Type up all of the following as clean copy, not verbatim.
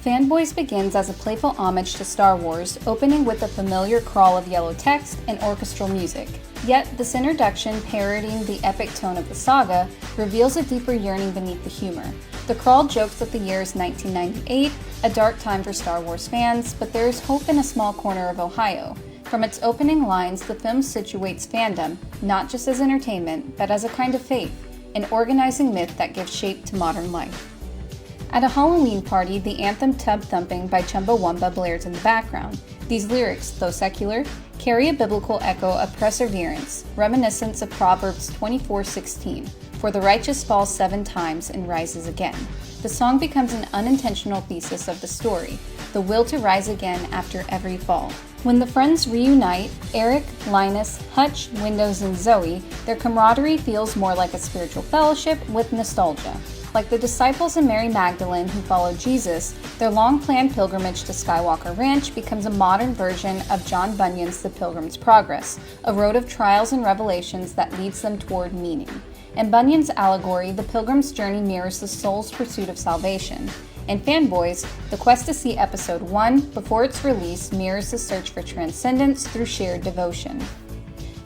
Fanboys begins as a playful homage to Star Wars, opening with a familiar crawl of yellow text and orchestral music. Yet, this introduction, parodying the epic tone of the saga, reveals a deeper yearning beneath the humor. The crawl jokes that the year is 1998, a dark time for Star Wars fans, but there is hope in a small corner of Ohio. From its opening lines, the film situates fandom, not just as entertainment, but as a kind of faith, an organizing myth that gives shape to modern life. At a Halloween party, the anthem Tub Thumping by Chumbawamba blares in the background. These lyrics, though secular, carry a biblical echo of perseverance, reminiscent of Proverbs 24:16, "For the righteous falls 7 times and rises again." The song becomes an unintentional thesis of the story, the will to rise again after every fall. When the friends reunite, Eric, Linus, Hutch, Windows, and Zoe, their camaraderie feels more like a spiritual fellowship with nostalgia. Like the disciples and Mary Magdalene who followed Jesus, their long-planned pilgrimage to Skywalker Ranch becomes a modern version of John Bunyan's The Pilgrim's Progress, a road of trials and revelations that leads them toward meaning. In Bunyan's allegory, the pilgrim's journey mirrors the soul's pursuit of salvation. In Fanboys, the quest to see Episode 1 before its release mirrors the search for transcendence through shared devotion.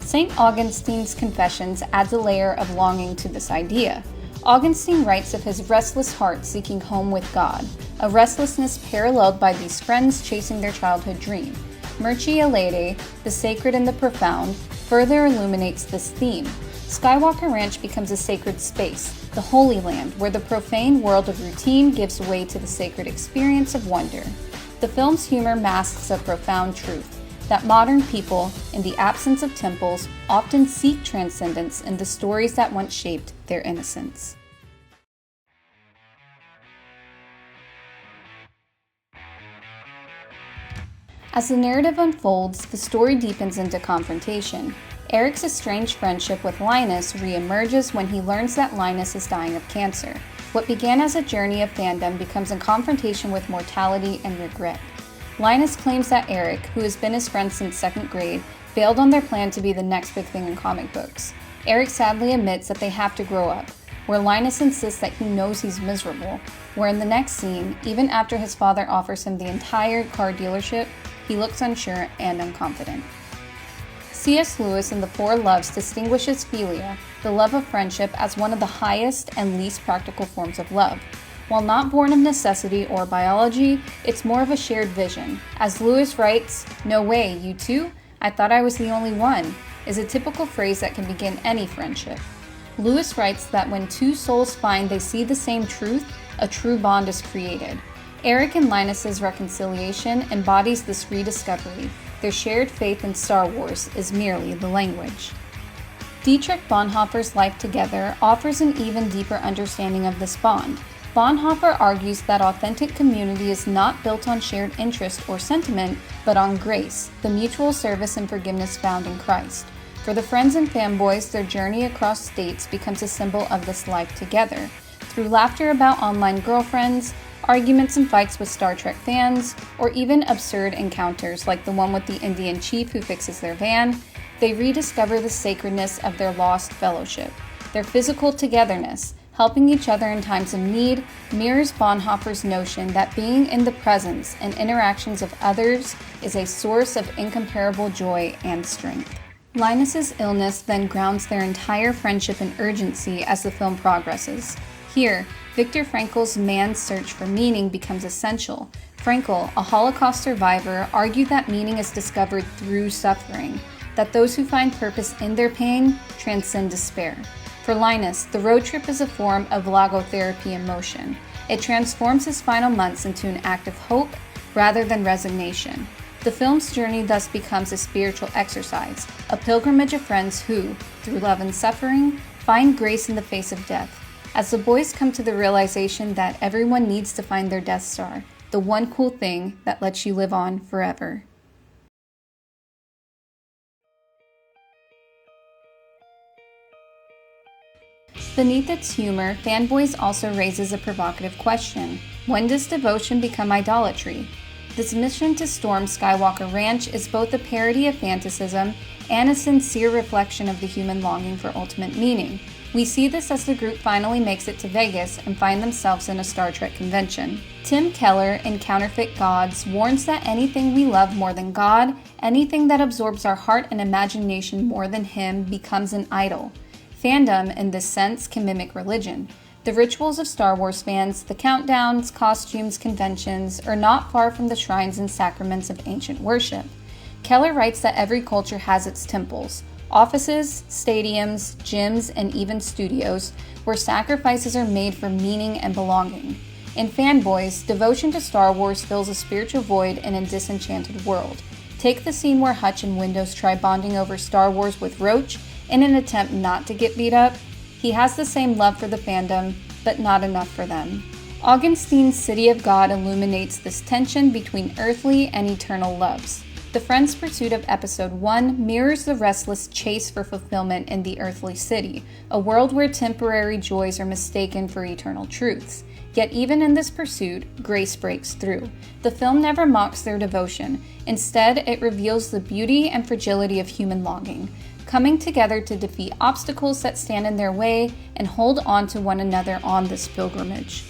St. Augustine's Confessions adds a layer of longing to this idea. Augustine writes of his restless heart seeking home with God, a restlessness paralleled by these friends chasing their childhood dream. Merci Alede, the sacred and the profound, further illuminates this theme. Skywalker Ranch becomes a sacred space, the Holy Land, where the profane world of routine gives way to the sacred experience of wonder. The film's humor masks a profound truth, that modern people, in the absence of temples, often seek transcendence in the stories that once shaped their innocence. As the narrative unfolds, the story deepens into confrontation. Eric's estranged friendship with Linus re-emerges when he learns that Linus is dying of cancer. What began as a journey of fandom becomes a confrontation with mortality and regret. Linus claims that Eric, who has been his friend since 2nd grade, failed on their plan to be the next big thing in comic books. Eric sadly admits that they have to grow up, where Linus insists that he knows he's miserable, where in the next scene, even after his father offers him the entire car dealership, he looks unsure and unconfident. C.S. Lewis in The Four Loves distinguishes philia, the love of friendship, as one of the highest and least practical forms of love. While not born of necessity or biology, it's more of a shared vision. As Lewis writes, "No way, you too? I thought I was the only one," is a typical phrase that can begin any friendship. Lewis writes that when two souls find they see the same truth, a true bond is created. Eric and Linus's reconciliation embodies this rediscovery. Their shared faith in Star Wars is merely the language. Dietrich Bonhoeffer's Life Together offers an even deeper understanding of this bond. Bonhoeffer argues that authentic community is not built on shared interest or sentiment, but on grace, the mutual service and forgiveness found in Christ. For the friends and fanboys, their journey across states becomes a symbol of this life together. Through laughter about online girlfriends, arguments and fights with Star Trek fans, or even absurd encounters like the one with the Indian chief who fixes their van, they rediscover the sacredness of their lost fellowship. Their physical togetherness, helping each other in times of need, mirrors Bonhoeffer's notion that being in the presence and interactions of others is a source of incomparable joy and strength. Linus's illness then grounds their entire friendship in urgency as the film progresses. Here, Viktor Frankl's man's search for meaning becomes essential. Frankl, a Holocaust survivor, argued that meaning is discovered through suffering, that those who find purpose in their pain transcend despair. For Linus, the road trip is a form of logotherapy in motion. It transforms his final months into an act of hope rather than resignation. The film's journey thus becomes a spiritual exercise, a pilgrimage of friends who, through love and suffering, find grace in the face of death. As the boys come to the realization that everyone needs to find their Death Star, the one cool thing that lets you live on forever. Beneath its humor, Fanboys also raises a provocative question. When does devotion become idolatry? This mission to storm Skywalker Ranch is both a parody of fantasism and a sincere reflection of the human longing for ultimate meaning. We see this as the group finally makes it to Vegas and find themselves in a Star Trek convention. Tim Keller in Counterfeit Gods warns that anything we love more than God, anything that absorbs our heart and imagination more than Him, becomes an idol. Fandom, in this sense, can mimic religion. The rituals of Star Wars fans, the countdowns, costumes, conventions, are not far from the shrines and sacraments of ancient worship. Keller writes that every culture has its temples, offices, stadiums, gyms, and even studios, where sacrifices are made for meaning and belonging. In Fanboys, devotion to Star Wars fills a spiritual void in a disenchanted world. Take the scene where Hutch and Windows try bonding over Star Wars with Roach in an attempt not to get beat up. He has the same love for the fandom, but not enough for them. Augustine's City of God illuminates this tension between earthly and eternal loves. The friends' pursuit of Episode 1 mirrors the restless chase for fulfillment in the earthly city, a world where temporary joys are mistaken for eternal truths. Yet even in this pursuit, grace breaks through. The film never mocks their devotion. Instead, it reveals the beauty and fragility of human longing, coming together to defeat obstacles that stand in their way and hold on to one another on this pilgrimage.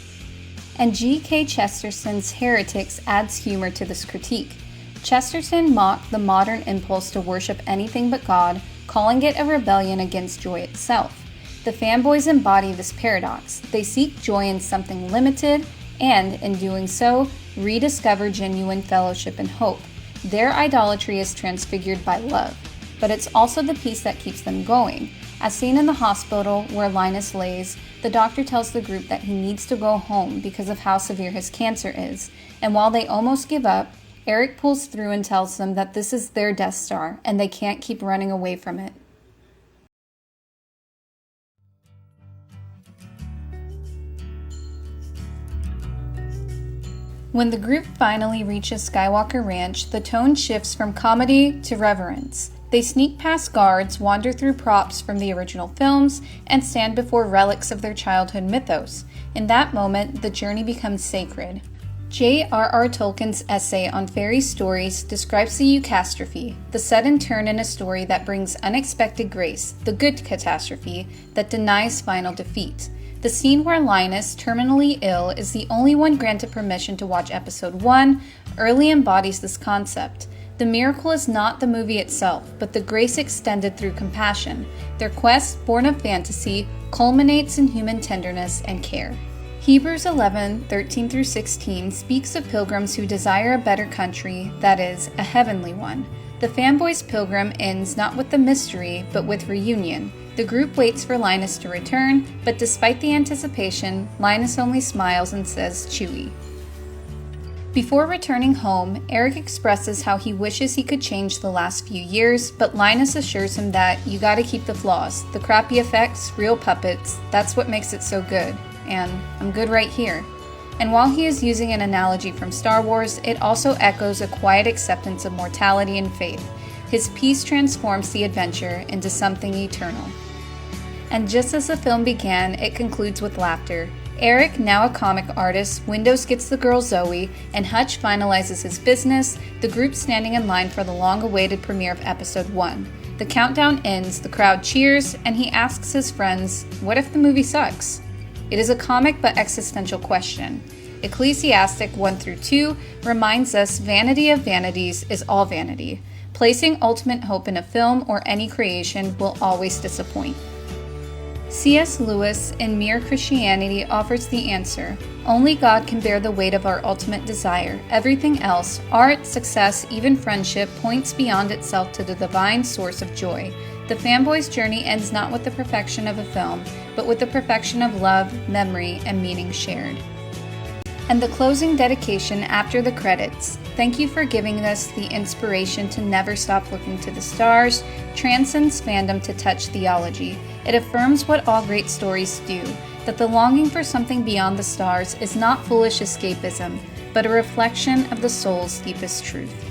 And G.K. Chesterton's Heretics adds humor to this critique. Chesterton mocked the modern impulse to worship anything but God, calling it a rebellion against joy itself. The fanboys embody this paradox. They seek joy in something limited and, in doing so, rediscover genuine fellowship and hope. Their idolatry is transfigured by love, but it's also the peace that keeps them going. As seen in the hospital where Linus lays, the doctor tells the group that he needs to go home because of how severe his cancer is, and while they almost give up, Eric pulls through and tells them that this is their Death Star and they can't keep running away from it. When the group finally reaches Skywalker Ranch, the tone shifts from comedy to reverence. They sneak past guards, wander through props from the original films, and stand before relics of their childhood mythos. In that moment, the journey becomes sacred. J.R.R. Tolkien's essay on fairy stories describes the eucastrophe, the sudden turn in a story that brings unexpected grace, the good catastrophe that denies final defeat. The scene where Linus, terminally ill, is the only one granted permission to watch Episode 1, early embodies this concept. The miracle is not the movie itself, but the grace extended through compassion. Their quest, born of fantasy, culminates in human tenderness and care. Hebrews 11:13-16 speaks of pilgrims who desire a better country, that is, a heavenly one. The fanboys' pilgrim ends not with the mystery, but with reunion. The group waits for Linus to return, but despite the anticipation, Linus only smiles and says Chewie. Before returning home, Eric expresses how he wishes he could change the last few years, but Linus assures him that you gotta keep the flaws, the crappy effects, real puppets, that's what makes it so good. And I'm good right here. And while he is using an analogy from Star Wars, it also echoes a quiet acceptance of mortality and faith. His peace transforms the adventure into something eternal. And just as the film began, it concludes with laughter. Eric, now a comic artist, Windows gets the girl Zoe, and Hutch finalizes his business, the group standing in line for the long-awaited premiere of Episode 1. The countdown ends, the crowd cheers, and he asks his friends, what if the movie sucks? It is a comic but existential question. Ecclesiastic 1-2 reminds us vanity of vanities is all vanity. Placing ultimate hope in a film or any creation will always disappoint. C.S. Lewis in Mere Christianity offers the answer. Only God can bear the weight of our ultimate desire. Everything else, art, success, even friendship, points beyond itself to the divine source of joy. The fanboy's journey ends not with the perfection of a film, but with the perfection of love, memory, and meaning shared. And the closing dedication after the credits. Thank you for giving us the inspiration to never stop looking to the stars, transcends fandom to touch theology. It affirms what all great stories do, that the longing for something beyond the stars is not foolish escapism, but a reflection of the soul's deepest truth.